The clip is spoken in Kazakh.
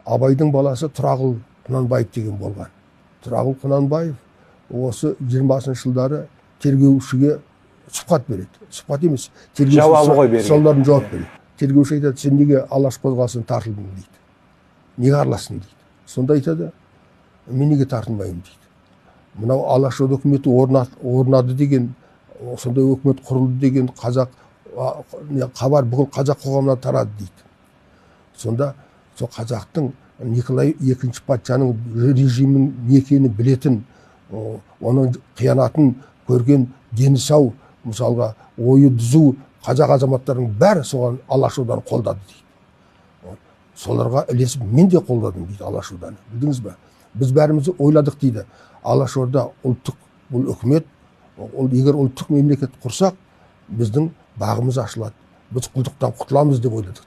Абайдың баласы Тұрағұл Құнанбаев деген болған. Тұрағұл Құнанбаев осы 20-шы жылдары тергеушіге сұхбат береді. Сұхбат емес, тергеуші сұрақтарына жауап береді. Тергеуші айтады, сен неге Алаш қозғалысына тартылдың дейді. Неге араластың дейді. Сонда айтады, мен неге тартылмаймын дейді. Мынау Алашорда үкіметі орнады деген, сондай үкімет құрылды деген хабар бүкіл қазақ қоғамына тарады дейді. Сонда сол қазақтың Николай II патшаның режимін не екенін білетін, оның қиянатын көрген дені сау, мысалға ойы түзу қазақ азаматтарының бәрі соған Алашорданы қолдады дейді. Соларға ілесіп мен де қолдадым дейді Алашорданы. Білдіңіз бе? Біз бәріміз ойладық дейді. Алашорда ұлттық бұл үкімет, егер ұлттық мемлекет құрсақ, біздің бағымыз ашылады. Біз құлдықтан құтыламыз деп ойладық.